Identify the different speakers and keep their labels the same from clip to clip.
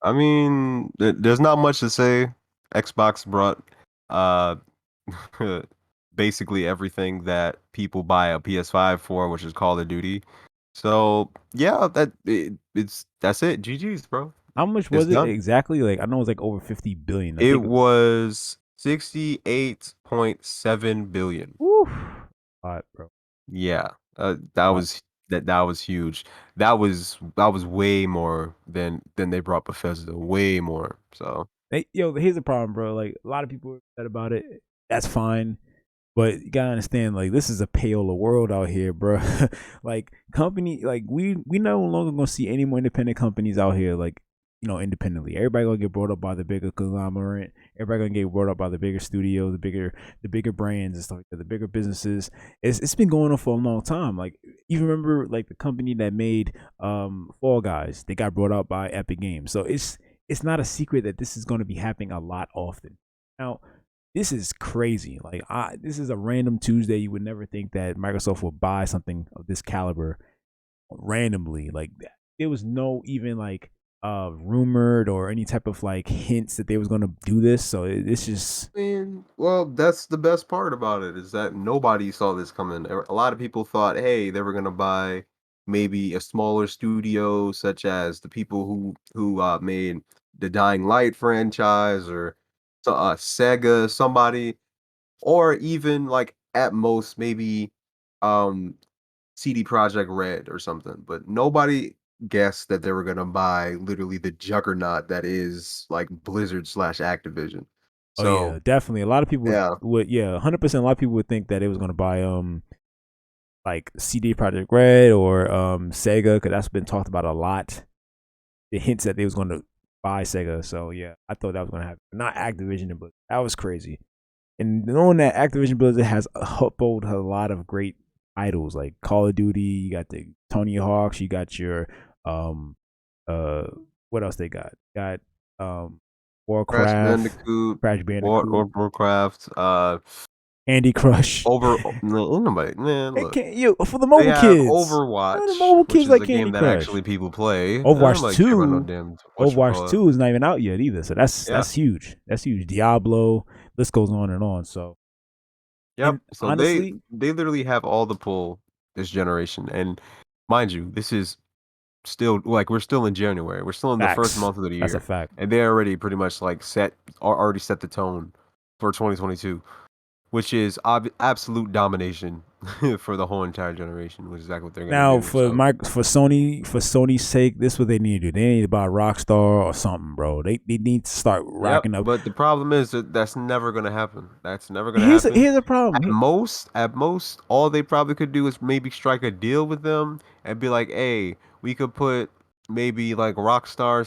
Speaker 1: I mean, there's not much to say. Xbox brought uh basically everything that people buy a PS5 for, which is Call of Duty. So yeah, that's it. GG's, bro.
Speaker 2: How much
Speaker 1: It's
Speaker 2: was it
Speaker 1: done.
Speaker 2: exactly? Like I know it was like over 50 billion. I
Speaker 1: It
Speaker 2: think.
Speaker 1: was 68.7 billion.
Speaker 2: Woo, a lot, bro.
Speaker 1: Yeah,
Speaker 2: A lot.
Speaker 1: that was huge. That was way more than they brought Bethesda. Way more. So
Speaker 2: Yo, here's the problem, bro. Like a lot of people are upset about it. That's fine. But you gotta understand, like this is a payola world out here, bro. Like company, like we no longer gonna see any more independent companies out here, like independently. Everybody gonna get brought up by the bigger conglomerate. Everybody gonna get brought up by the bigger studios, the bigger brands and stuff like that, the bigger businesses. It's been going on for a long time. Like you remember, like the company that made Fall Guys, they got brought up by Epic Games. So it's not a secret that this is gonna be happening a lot often. Now this is crazy. Like, this is a random Tuesday. You would never think that Microsoft would buy something of this caliber randomly. Like, there was no even like rumored or any type of like hints that they was gonna do this. So it's just
Speaker 1: I mean, well, that's the best part about it is that nobody saw this coming. A lot of people thought, hey, they were gonna buy maybe a smaller studio, such as the people who made the Dying Light franchise, or Sega, somebody, or even like at most maybe um CD Project Red or something. But nobody guessed that they were gonna buy literally the juggernaut that is like Blizzard slash Activision.
Speaker 2: oh yeah,
Speaker 1: So
Speaker 2: definitely. A lot of people
Speaker 1: yeah,
Speaker 2: would yeah, 100%. A lot of people would think that it was gonna buy like CD Project Red or Sega because that's been talked about a lot. The hints that they was gonna buy Sega. So yeah, I thought that was gonna happen. Not Activision, but that was crazy. And knowing that Activision Blizzard has uploaded a lot of great titles like Call of Duty, you got the Tony Hawks, you got your um uh what else they got
Speaker 1: Crash
Speaker 2: Warcraft,
Speaker 1: Bandicoot,
Speaker 2: Crash Bandicoot,
Speaker 1: Warcraft,
Speaker 2: Candy Crush.
Speaker 1: no, nobody, man,
Speaker 2: It
Speaker 1: look,
Speaker 2: can't you for the
Speaker 1: they
Speaker 2: mobile
Speaker 1: have
Speaker 2: kids. The
Speaker 1: Overwatch,
Speaker 2: mobile
Speaker 1: which
Speaker 2: kids
Speaker 1: is
Speaker 2: like
Speaker 1: a
Speaker 2: Candy
Speaker 1: game that
Speaker 2: Crush.
Speaker 1: actually people play.
Speaker 2: Overwatch
Speaker 1: Nobody care about no
Speaker 2: two,
Speaker 1: damn
Speaker 2: Overwatch
Speaker 1: whatchamacallit.
Speaker 2: two is not even out yet either. So that's
Speaker 1: Yeah,
Speaker 2: that's huge. That's huge. Diablo. This goes on and on. So
Speaker 1: yep.
Speaker 2: and
Speaker 1: So they
Speaker 2: honestly,
Speaker 1: they literally have all the pull this generation, and mind you, this is still like we're still in January. We're still in the first
Speaker 2: facts.
Speaker 1: month of the
Speaker 2: That's a
Speaker 1: year,
Speaker 2: fact.
Speaker 1: and they already pretty much like already set the tone for 2022, which is absolute domination for the whole entire generation, which is exactly what they're gonna
Speaker 2: Now
Speaker 1: do.
Speaker 2: for
Speaker 1: So,
Speaker 2: Sony's sake, this is what they need to do. They need to buy Rockstar or something, bro. They need to start
Speaker 1: yep.
Speaker 2: racking up.
Speaker 1: But the problem is that that's never gonna happen. That's never gonna
Speaker 2: Here's a,
Speaker 1: happen.
Speaker 2: here's a problem.
Speaker 1: At most, all they probably could do is maybe strike a deal with them and be like, "Hey, we could put maybe like Rockstar,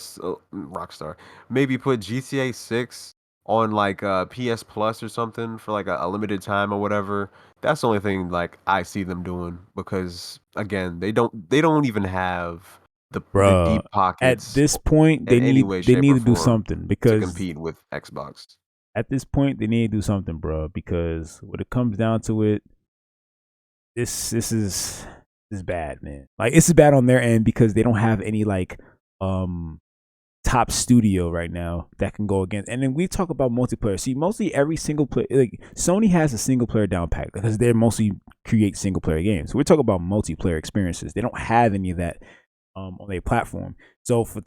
Speaker 1: maybe put GTA 6 on like PS Plus or something for like a limited time or whatever." That's the only thing like I see them doing because again, they don't even have the
Speaker 2: Bruh,
Speaker 1: deep
Speaker 2: at
Speaker 1: pockets
Speaker 2: this point,
Speaker 1: in any way,
Speaker 2: they
Speaker 1: shape,
Speaker 2: need
Speaker 1: or
Speaker 2: to do
Speaker 1: form
Speaker 2: something
Speaker 1: to
Speaker 2: because
Speaker 1: compete with Xbox.
Speaker 2: at this point they need to do something, bro. Because when it comes down to it, this is bad, man. Like this is bad on their end because they don't have any like um top studio right now that can go against. And then we talk about multiplayer. See, mostly every single player, like Sony has a single player down pat because they mostly create single player games. So we're talking about multiplayer experiences. They don't have any of that on their platform. So for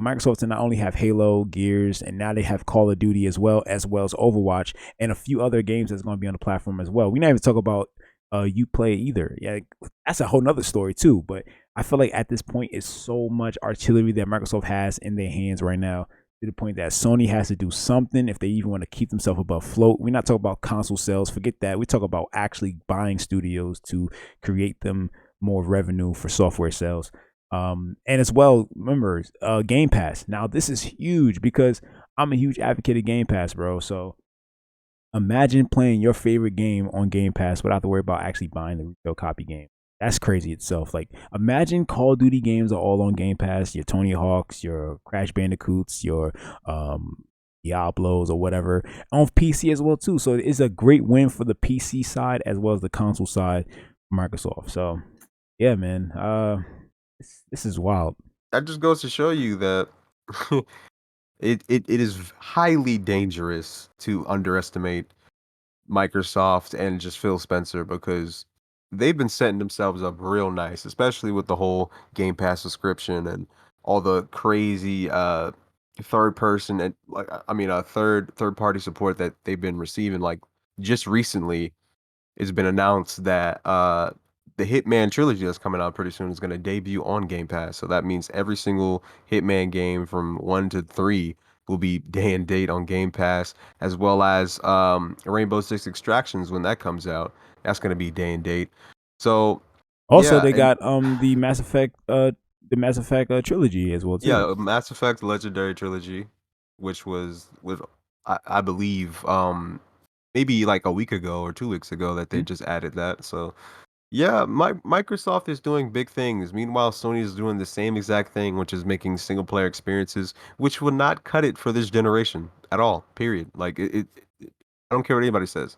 Speaker 2: Microsoft to not only have Halo, Gears, and now they have Call of Duty as well as Overwatch and a few other games that's going to be on the platform as well. We not even talk about Uplay either. Yeah, that's a whole nother story too. But I feel like at this point, it's so much artillery that Microsoft has in their hands right now to the point that Sony has to do something if they even want to keep themselves above float. We're not talking about console sales. Forget that. We talk about actually buying studios to create them more revenue for software sales. And as well, remember, Game Pass. Now, this is huge because I'm a huge advocate of Game Pass, bro. So imagine playing your favorite game on Game Pass without to worry about actually buying the retail copy game. That's crazy itself. Like, imagine Call of Duty games are all on Game Pass. Your Tony Hawks, your Crash Bandicoots, your Diablos or whatever on PC as well too. So it's a great win for the PC side as well as the console side for Microsoft. So yeah, man. This is wild.
Speaker 1: That just goes to show you that It is highly dangerous to underestimate Microsoft and just Phil Spencer because they've been setting themselves up real nice, especially with the whole Game Pass subscription and all the crazy third person and third party support that they've been receiving. Like just recently, it's been announced that the Hitman trilogy that's coming out pretty soon is going to debut on Game Pass. So that means every single Hitman game from 1 to 3 will be day and date on Game Pass, as well as Rainbow Six Extractions when that comes out. That's going to be day and date. So
Speaker 2: Also,
Speaker 1: yeah,
Speaker 2: they
Speaker 1: and
Speaker 2: got the Mass Effect trilogy as well too.
Speaker 1: yeah, Mass Effect Legendary Trilogy, which was I believe maybe like a week ago or 2 weeks ago that they
Speaker 2: Mhm.
Speaker 1: just added that. So yeah, Microsoft is doing big things. Meanwhile, Sony is doing the same exact thing, which is making single player experiences, which will not cut it for this generation at all. Period. Like I don't care what anybody says.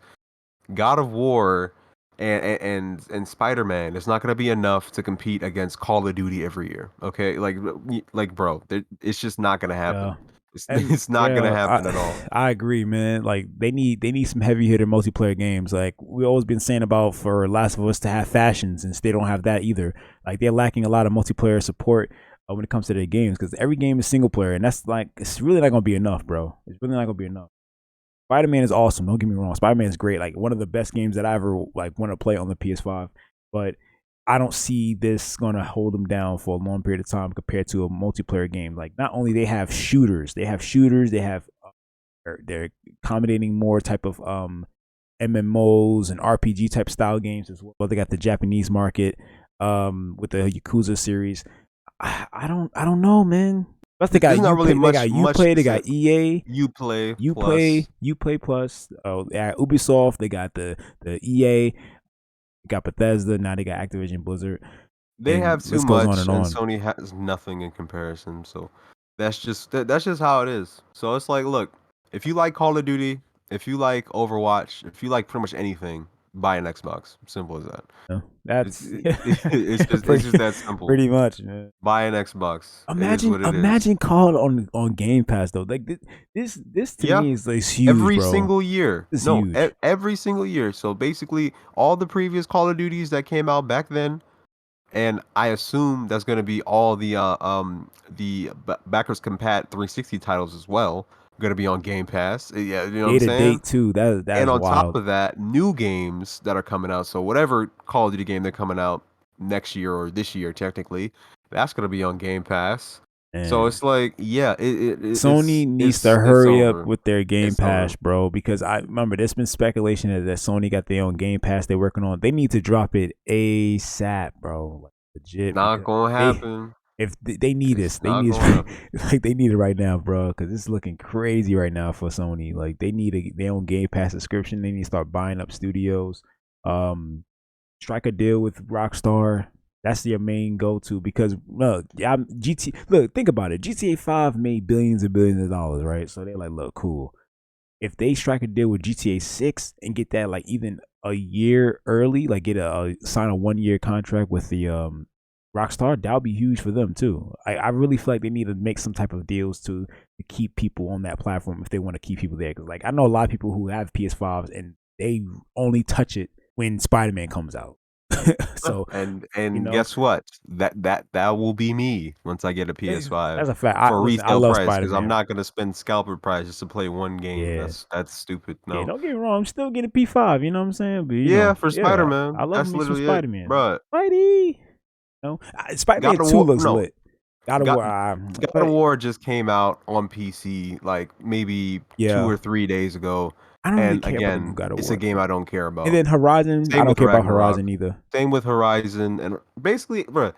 Speaker 1: God of War and Spider Man is not going to be enough to compete against Call of Duty every year. Okay, like bro, it's just not going to
Speaker 2: Yeah.
Speaker 1: happen. It's
Speaker 2: And
Speaker 1: it's not going to
Speaker 2: yeah,
Speaker 1: happen at all.
Speaker 2: I agree, man. Like they need some heavy hitter multiplayer games. Like we always been saying about for Last of Us to have fashions, and they don't have that either. Like they're lacking a lot of multiplayer support when it comes to their games because every game is single player, and that's like it's really not gonna be enough, bro. It's really not gonna be enough. Spider Man is awesome. Don't get me wrong. Spider Man is great. Like one of the best games that I ever like want to play on the PS5. But I don't see this gonna hold them down for a long period of time compared to a multiplayer game. Like not only they have shooters, they have they're accommodating more type of MMOs and RPG type style games as well. They got the Japanese market with the Yakuza series. I don't know, man. Plus they
Speaker 1: There's
Speaker 2: got
Speaker 1: not really
Speaker 2: they got
Speaker 1: much
Speaker 2: Uplay,
Speaker 1: to
Speaker 2: they
Speaker 1: say.
Speaker 2: got EA,
Speaker 1: You play plus.
Speaker 2: Uplay Plus. Oh, yeah, Ubisoft. They got the EA. They got Bethesda. Now they got Activision Blizzard,
Speaker 1: They
Speaker 2: and
Speaker 1: have too
Speaker 2: list goes on
Speaker 1: much,
Speaker 2: and
Speaker 1: and
Speaker 2: on.
Speaker 1: Sony has nothing in comparison. So that's just how it is. So it's like, look, if you like Call of Duty, if you like Overwatch, if you like pretty much anything, buy an Xbox. Simple as that.
Speaker 2: Yeah,
Speaker 1: It's
Speaker 2: that's
Speaker 1: it's just
Speaker 2: pretty
Speaker 1: that simple.
Speaker 2: pretty much, man.
Speaker 1: Buy an Xbox. It is what it is.
Speaker 2: Imagine COD on Game Pass though. Like this to
Speaker 1: Yeah,
Speaker 2: me is huge,
Speaker 1: every
Speaker 2: bro.
Speaker 1: single year.
Speaker 2: It's
Speaker 1: No,
Speaker 2: huge.
Speaker 1: every single year. So basically, all the previous Call of Duties that came out back then. And I assume that's going to be all the backwards compat 360 titles as well. Going to be on Game Pass. Yeah, you know what I'm
Speaker 2: Day to
Speaker 1: saying?
Speaker 2: date too. That
Speaker 1: And
Speaker 2: is
Speaker 1: on top
Speaker 2: wild.
Speaker 1: of that, new games that are coming out. So whatever Call of Duty game they're coming out next year or this year, technically, that's going to be on Game Pass. So
Speaker 2: And
Speaker 1: it's like, yeah,
Speaker 2: Sony needs to
Speaker 1: it's
Speaker 2: hurry up
Speaker 1: over.
Speaker 2: with their Game
Speaker 1: It's
Speaker 2: Pass,
Speaker 1: over.
Speaker 2: bro. Because I remember there's been speculation that Sony got their own Game Pass they're working on. They need to drop it ASAP, bro. Like legit,
Speaker 1: Not
Speaker 2: because
Speaker 1: gonna
Speaker 2: they
Speaker 1: happen.
Speaker 2: if they need
Speaker 1: It's
Speaker 2: this, they
Speaker 1: not
Speaker 2: need
Speaker 1: gonna happen.
Speaker 2: like they need it right now, bro. Because it's looking crazy right now for Sony. Like they need their own Game Pass subscription. They need to start buying up studios. Um, strike a deal with Rockstar. That's your main go-to because look, yeah, GT. Look, think about it. GTA 5 made billions and billions of dollars, right? So they're like, look, cool. If they strike a deal with GTA 6 and get that like even a year early, like get a sign a 1 year contract with the Rockstar, that would be huge for them too. I really feel like they need to make some type of deals to keep people on that platform if they want to keep people there. Because like I know a lot of people who have PS5s and they only touch it when Spider Man comes out. So you
Speaker 1: And
Speaker 2: know,
Speaker 1: guess what? That will be me once I get a PS5
Speaker 2: that's a fact.
Speaker 1: for a
Speaker 2: Listen, I
Speaker 1: retail
Speaker 2: love
Speaker 1: price
Speaker 2: Spider
Speaker 1: because I'm
Speaker 2: Man.
Speaker 1: not gonna spend scalper price just to play one game.
Speaker 2: Yeah,
Speaker 1: That's stupid.
Speaker 2: yeah.
Speaker 1: No.
Speaker 2: Don't get me wrong. I'm still getting P5. You know what I'm saying? But
Speaker 1: Yeah, for
Speaker 2: yeah, I
Speaker 1: Spider-Man.
Speaker 2: love
Speaker 1: That's
Speaker 2: me some
Speaker 1: literally it,
Speaker 2: Spider Man.
Speaker 1: bro.
Speaker 2: Spidey. No, Spider Man
Speaker 1: God of
Speaker 2: Two
Speaker 1: War.
Speaker 2: looks
Speaker 1: No,
Speaker 2: lit. God of
Speaker 1: God
Speaker 2: War.
Speaker 1: God of War just came out on PC like maybe two
Speaker 2: Yeah,
Speaker 1: or 3 days ago,
Speaker 2: I don't really
Speaker 1: and
Speaker 2: care about the new
Speaker 1: again,
Speaker 2: God of
Speaker 1: it's a
Speaker 2: War
Speaker 1: game
Speaker 2: though.
Speaker 1: I don't care
Speaker 2: And
Speaker 1: about.
Speaker 2: then Horizon, I
Speaker 1: Same
Speaker 2: don't
Speaker 1: with
Speaker 2: care about
Speaker 1: Ragnarok.
Speaker 2: Horizon either.
Speaker 1: Same with Horizon, and basically, bro,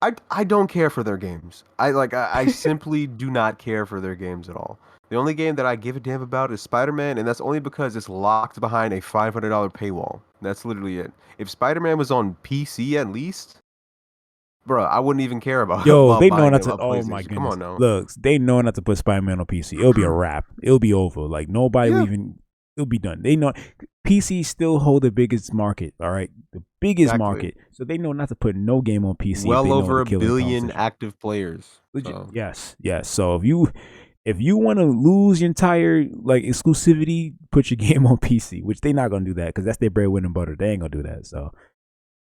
Speaker 1: I don't care for their games. I simply do not care for their games at all. The only game that I give a damn about is Spider-Man, and that's only because it's locked behind a $500 paywall. That's literally it. If Spider-Man was on PC at least, bro, I wouldn't even care about
Speaker 2: Yo,
Speaker 1: about
Speaker 2: they know
Speaker 1: buying
Speaker 2: not
Speaker 1: a
Speaker 2: to. Oh my
Speaker 1: PlayStation. Come
Speaker 2: goodness,
Speaker 1: on now.
Speaker 2: look, they know not to put Spider Man on PC. It'll be a wrap. It'll be over. Like nobody will
Speaker 1: Yeah,
Speaker 2: even. It'll be done. They know PC still hold the biggest market. All right, the biggest
Speaker 1: Exactly.
Speaker 2: market. So they know not to put no game on PC if
Speaker 1: Well
Speaker 2: they know
Speaker 1: over
Speaker 2: to
Speaker 1: a
Speaker 2: kill their
Speaker 1: billion
Speaker 2: competition.
Speaker 1: active players.
Speaker 2: Legit.
Speaker 1: So
Speaker 2: Yes, yes. So if you want to lose your entire like exclusivity, put your game on PC, which they not gonna do that because that's their breadwinner butter. They ain't gonna do that. So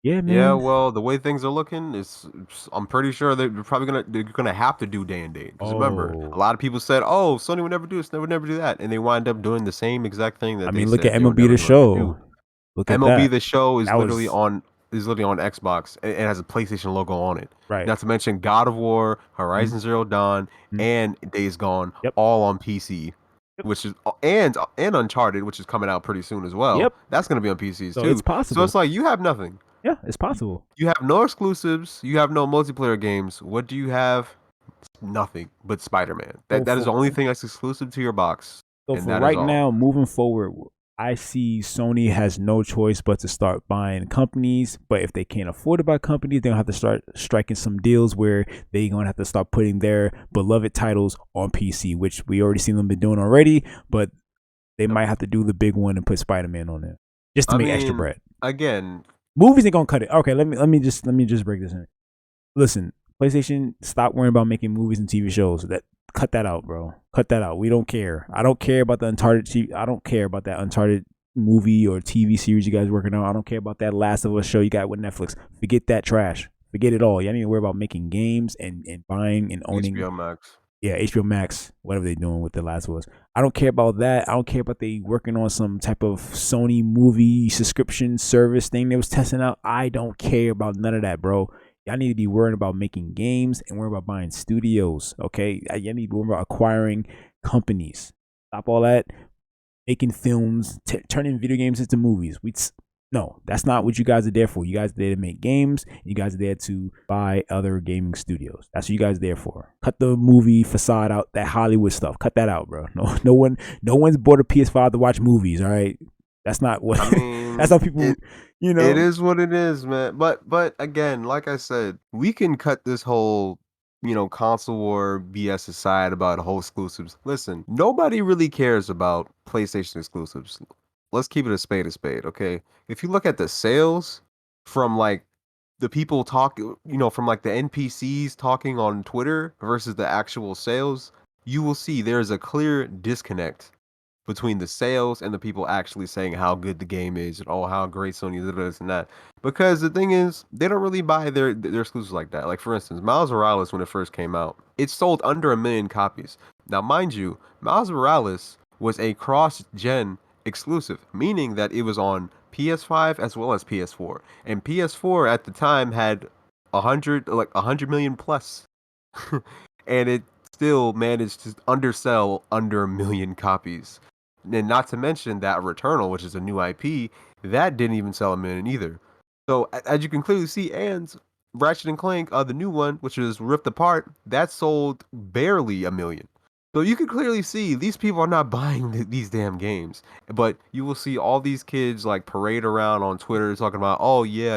Speaker 2: yeah,
Speaker 1: yeah,
Speaker 2: man.
Speaker 1: well, the way things are looking is, I'm pretty sure they're gonna have to do day and date. Because remember, a
Speaker 2: Oh,
Speaker 1: lot of people said, "Oh, Sony would never do this, they would never do that," and they wind up doing the same exact thing
Speaker 2: I
Speaker 1: that they
Speaker 2: mean, look at
Speaker 1: said they were
Speaker 2: MLB
Speaker 1: never
Speaker 2: the
Speaker 1: going to
Speaker 2: show.
Speaker 1: do.
Speaker 2: Look at
Speaker 1: MLB
Speaker 2: that.
Speaker 1: The Show
Speaker 2: That was
Speaker 1: is literally on Xbox. It has a PlayStation logo on it.
Speaker 2: right.
Speaker 1: Not to mention God of War,
Speaker 2: Mhm,
Speaker 1: Horizon Zero Dawn,
Speaker 2: mhm.
Speaker 1: and Days Gone,
Speaker 2: Yep.
Speaker 1: all on PC.
Speaker 2: Yep.
Speaker 1: Which is and Uncharted, which is coming out pretty soon as well.
Speaker 2: Yep.
Speaker 1: That's going to be on PCs
Speaker 2: So it's
Speaker 1: too. So it's
Speaker 2: possible.
Speaker 1: like you have nothing.
Speaker 2: Yeah, it's
Speaker 1: You
Speaker 2: possible.
Speaker 1: you have no exclusives. You have no multiplayer games. What do you have? Nothing but Spider-Man.
Speaker 2: So
Speaker 1: That is the only thing that's exclusive to your box,
Speaker 2: So
Speaker 1: and
Speaker 2: for
Speaker 1: that is
Speaker 2: right
Speaker 1: all.
Speaker 2: now, moving forward, I see Sony has no choice but to start buying companies. But if they can't afford to buy companies, they're gonna have to start striking some deals where they're gonna have to start putting their beloved titles on PC, which we already seen them been doing already. But they
Speaker 1: Yep.
Speaker 2: might have to do the big one and put Spider-Man on there just to
Speaker 1: I
Speaker 2: make extra
Speaker 1: mean,
Speaker 2: bread.
Speaker 1: again,
Speaker 2: Movies ain't gonna cut it. Okay, let me just break this in. Listen, PlayStation, stop worrying about making movies and TV shows. That cut that out, bro. Cut that out. We don't care. I don't care about the Uncharted. I don't care about that Uncharted movie or TV series you guys working on. I don't care about that Last of Us show you got with Netflix. Forget that trash. Forget it all. Y'all need to worry about making games and buying and owning.
Speaker 1: HBO Max.
Speaker 2: Yeah, HBO Max, whatever they're doing with The Last of Us. I don't care about that. I don't care about they working on some type of Sony movie subscription service thing they was testing out. I don't care about none of that, bro. Y'all need to be worrying about making games and worrying about buying studios, okay? Y'all need to be worrying about acquiring companies. Stop all that making films, turning video games into movies. No, that's not what you guys are there for. You guys are there to make games. You guys are there to buy other gaming studios. That's what you guys are there for. Cut the movie facade out, that Hollywood stuff. Cut that out, bro. No one's bought a PS5 to watch movies. All right, that's not what.
Speaker 1: I
Speaker 2: That's
Speaker 1: mean,
Speaker 2: how people, you
Speaker 1: it
Speaker 2: know.
Speaker 1: is what it is, man. But again, like I said, we can cut this whole console war BS aside about whole exclusives. Listen, nobody really cares about PlayStation exclusives. Let's keep it a spade, okay? If you look at the sales from like the people from like the NPCs talking on Twitter versus the actual sales, you will see there's a clear disconnect between the sales and the people actually saying how good the game is and oh how great Sony is this and that. Because the thing is, they don't really buy their exclusives like that. Like for instance, Miles Morales when it first came out, it sold under 1 million copies. Now, mind you, Miles Morales was a cross-gen exclusive, meaning that it was on PS5 as well as PS4. And PS4 at the time had 100 million plus. And it still managed to undersell under 1 million copies. And not to mention that Returnal, which is a new IP, that didn't even sell 1 million either. So as you can clearly see, and Ratchet and Clank, the new one, which is Rift Apart, that sold barely 1 million. So you can clearly see these people are not buying these damn games. But you will see all these kids like parade around on Twitter talking about, oh yeah,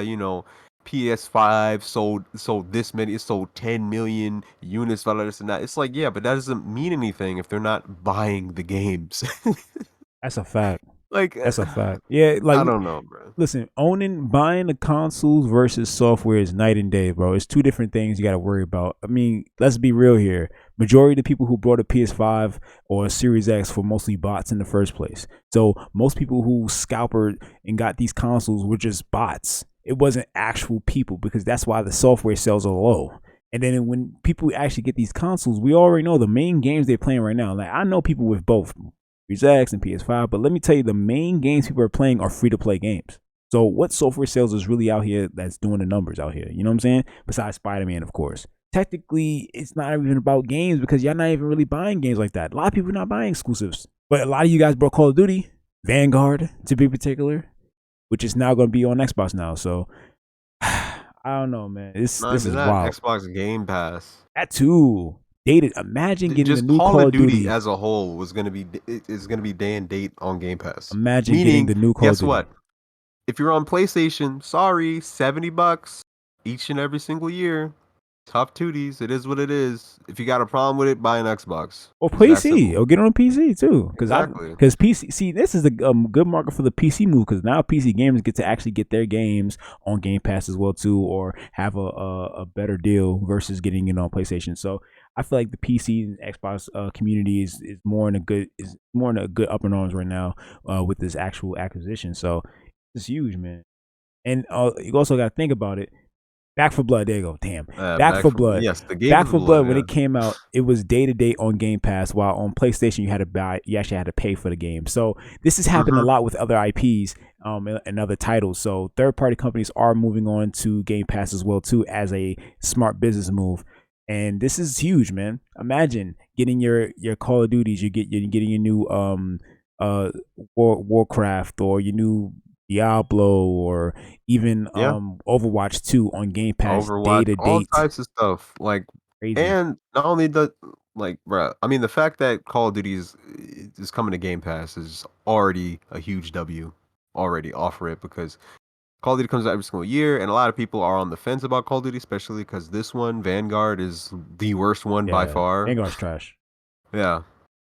Speaker 1: PS5 sold this many, it sold 10 million units, all this and that. It's like, yeah, but that doesn't mean anything if they're not buying the games.
Speaker 2: That's a fact.
Speaker 1: Like,
Speaker 2: That's a fact. Yeah, like
Speaker 1: I don't know, bro.
Speaker 2: listen, buying the consoles versus software is night and day, bro. It's two different things you got to worry about. I mean, let's be real here. Majority of the people who bought a PS5 or a Series X were mostly bots in the first place. So most people who scalpered and got these consoles were just bots. It wasn't actual people because that's why the software sales are low. And then when people actually get these consoles, we already know the main games they're playing right now. Like I know people with both Series X and PS5, but let me tell you, the main games people are playing are free to play games. So what software sales is really out here that's doing the numbers out here? You know what I'm saying? Besides Spider-Man, of course. Technically, it's not even about games because y'all not even really buying games like that. A lot of people are not buying exclusives. But a lot of you guys bought Call of Duty, Vanguard to be particular, which is now going to be on Xbox now. So I don't know, man. This
Speaker 1: Not
Speaker 2: this
Speaker 1: even
Speaker 2: is
Speaker 1: that.
Speaker 2: wild.
Speaker 1: Xbox Game Pass.
Speaker 2: That too. Dated. Imagine getting the
Speaker 1: Just
Speaker 2: new
Speaker 1: Call
Speaker 2: Call
Speaker 1: of
Speaker 2: of
Speaker 1: Duty
Speaker 2: Duty.
Speaker 1: as a whole is gonna be day and date on Game Pass.
Speaker 2: Imagine getting
Speaker 1: Meaning,
Speaker 2: the new Call of
Speaker 1: guess
Speaker 2: Duty.
Speaker 1: what? If you're on PlayStation, sorry, $70 each and every single year. Tough tooties. It is what it is. If you got a problem with it, buy an Xbox.
Speaker 2: Or
Speaker 1: It's that
Speaker 2: PC,
Speaker 1: simple.
Speaker 2: or get on PC too,
Speaker 1: Exactly.
Speaker 2: because PC. See, this is the good market for the PC move because now PC gamers get to actually get their games on Game Pass as well too, or have a better deal versus getting it on PlayStation. So I feel like the PC and Xbox community is more in a good up in arms right now with this actual acquisition. So it's huge, man. And you also got to think about it. Back for Blood. There you go. Damn. Back
Speaker 1: Back
Speaker 2: for
Speaker 1: for
Speaker 2: Blood.
Speaker 1: yes, the Game
Speaker 2: Back
Speaker 1: of the
Speaker 2: for Blood.
Speaker 1: Blood.
Speaker 2: When
Speaker 1: Yeah.
Speaker 2: it came out, it was day to day on Game Pass. While on PlayStation, you had to buy. You actually had to pay for the game. So this has happened a
Speaker 1: Hmm.
Speaker 2: lot with other IPs and other titles. So third party companies are moving on to Game Pass as well too as a smart business move. And this is huge, man. Imagine getting your Call of Duties. You're getting your new uh Warcraft or your new Diablo or even
Speaker 1: Yeah.
Speaker 2: Overwatch 2 on Game Pass day
Speaker 1: Overwatch,
Speaker 2: to
Speaker 1: all
Speaker 2: date.
Speaker 1: types of stuff. Like,
Speaker 2: Crazy.
Speaker 1: and not only the like, bruh, I mean, the fact that Call of Duty is coming to Game Pass is already a huge W. Already offer it because Call of Duty comes out every single year, and a lot of people are on the fence about Call of Duty, especially because this one, Vanguard, is the worst one by
Speaker 2: Yeah.
Speaker 1: far.
Speaker 2: Vanguard's trash.
Speaker 1: Yeah.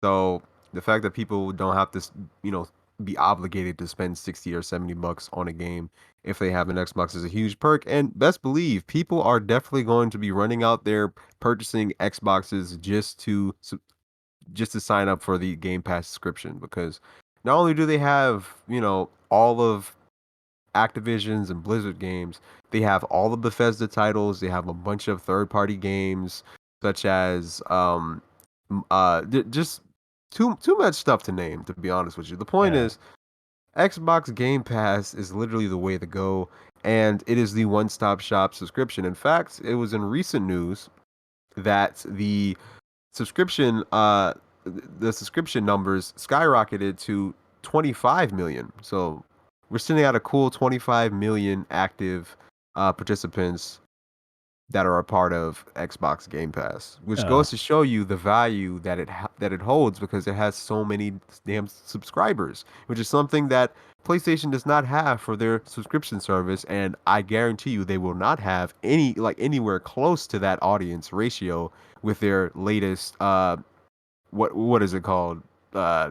Speaker 1: So the fact that people don't have to, you know, be obligated to spend 60 or 70 bucks on a game if they have an Xbox is a huge perk. And best believe people are definitely going to be running out there purchasing Xboxes just to sign up for the Game Pass subscription because not only do they have, you know, all of Activision's and Blizzard games. They have all the Bethesda titles. They have a bunch of third-party games such as just too much stuff to name, to be honest with you. The point
Speaker 2: Yeah.
Speaker 1: is Xbox Game Pass is literally the way to go, and it is the one-stop shop subscription. In fact, it was in recent news that subscription the subscription numbers skyrocketed to 25 million. So we're sitting at a cool 25 million active participants that are a part of Xbox Game Pass, which
Speaker 2: Yeah.
Speaker 1: goes to show you the value that that it holds because it has so many damn subscribers, which is something that PlayStation does not have for their subscription service, and I guarantee you they will not have anywhere close to that audience ratio with their latest what is it called?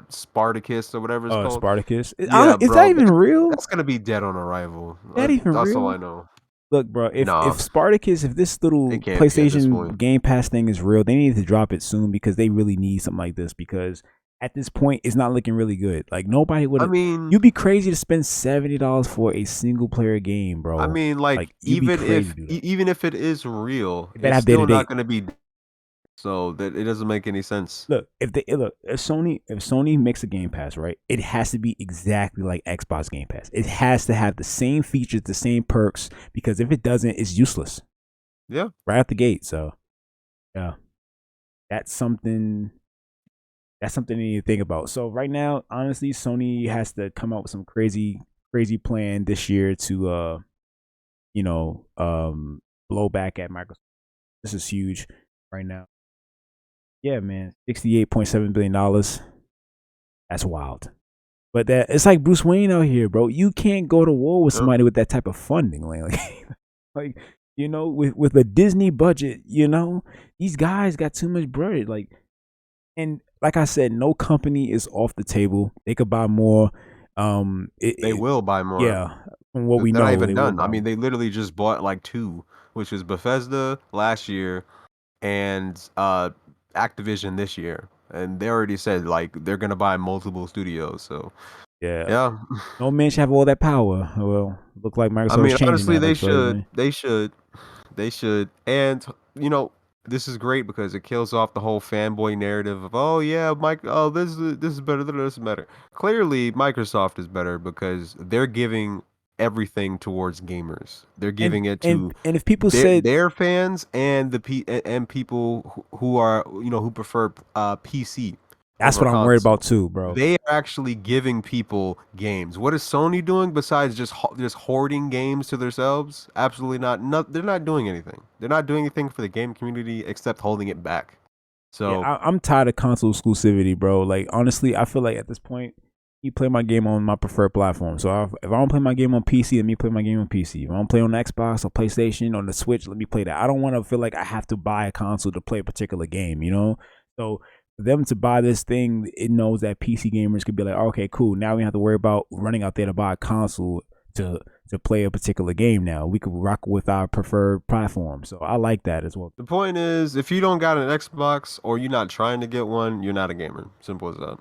Speaker 1: Spartacus or whatever it's called.
Speaker 2: Spartacus.
Speaker 1: Yeah,
Speaker 2: Is that
Speaker 1: bro,
Speaker 2: even real?
Speaker 1: that's gonna be dead on arrival.
Speaker 2: Is that even
Speaker 1: That's all
Speaker 2: real?
Speaker 1: I know.
Speaker 2: Look, bro, if
Speaker 1: Nah,
Speaker 2: Spartacus, if this
Speaker 1: it
Speaker 2: little
Speaker 1: can't be at this
Speaker 2: PlayStation
Speaker 1: point.
Speaker 2: Game Pass thing is real, they need to drop it soon because they really need something like this because at this point it's not looking really good. Like nobody
Speaker 1: I
Speaker 2: would
Speaker 1: mean,
Speaker 2: you'd be crazy to spend $70 for a single player game,
Speaker 1: I
Speaker 2: bro.
Speaker 1: mean, like
Speaker 2: Like you'd be crazy to do that.
Speaker 1: even if it is real,
Speaker 2: It better
Speaker 1: it's
Speaker 2: have day to
Speaker 1: still not
Speaker 2: date.
Speaker 1: gonna be so that it doesn't make any sense.
Speaker 2: Look, if Sony makes a Game Pass, right, it has to be exactly like Xbox Game Pass. It has to have the same features, the same perks, because if it doesn't, it's useless
Speaker 1: Yeah,
Speaker 2: right out the gate. So yeah, that's something you need to think about. So right now, honestly, Sony has to come out with some crazy plan this year to you know, blow back at Microsoft. This is huge right now. Yeah, man, $68.7 billion. That's wild. But that it's like Bruce Wayne out here, bro. You can't go to war with
Speaker 1: yep.
Speaker 2: somebody with that type of funding, like you know, with a Disney budget. You know, these guys got too much bread. Like, and like I said, no company is off the table. They could buy more.
Speaker 1: They will buy more.
Speaker 2: Yeah, from what we
Speaker 1: They're not
Speaker 2: know,
Speaker 1: even
Speaker 2: they will
Speaker 1: done. I
Speaker 2: buy
Speaker 1: mean,
Speaker 2: more.
Speaker 1: they literally just bought like two, which was Bethesda last year and Activision this year. And they already said like they're gonna buy multiple studios. So
Speaker 2: Yeah,
Speaker 1: yeah,
Speaker 2: no man should have all that power. Well, look like
Speaker 1: I
Speaker 2: Microsoft is
Speaker 1: mean
Speaker 2: changing
Speaker 1: honestly
Speaker 2: that.
Speaker 1: they
Speaker 2: Like
Speaker 1: should.
Speaker 2: supposedly.
Speaker 1: They should. They should. And you know, this is great because it kills off the whole fanboy narrative of oh yeah, Mike oh this is better, this is better. Clearly Microsoft is better because they're giving everything towards gamers. They're
Speaker 2: And
Speaker 1: giving it
Speaker 2: and
Speaker 1: to
Speaker 2: and if people said
Speaker 1: their fans and and people who are who prefer PC
Speaker 2: that's
Speaker 1: over
Speaker 2: what I'm worried
Speaker 1: console.
Speaker 2: about too, bro.
Speaker 1: They are actually giving people games. What is Sony doing besides just hoarding games to themselves? Absolutely not. No, they're not doing anything. They're not doing anything for the game community except holding it back.
Speaker 2: Yeah,
Speaker 1: So
Speaker 2: I'm tired of console exclusivity, bro. Like honestly, I feel like at this point, you play my game on my preferred platform. So if I don't play my game on PC, let me play my game on PC. If I don't play on the Xbox or PlayStation or the Switch, let me play that. I don't want to feel like I have to buy a console to play a particular game, you know? So for them to buy this thing, it knows that PC gamers could be like, okay, cool. Now we don't have to worry about running out there to buy a console to play a particular game now. We could rock with our preferred platform. So I like that as well.
Speaker 1: The point is, if you don't got an Xbox or you're not trying to get one, you're not a gamer. Simple as that.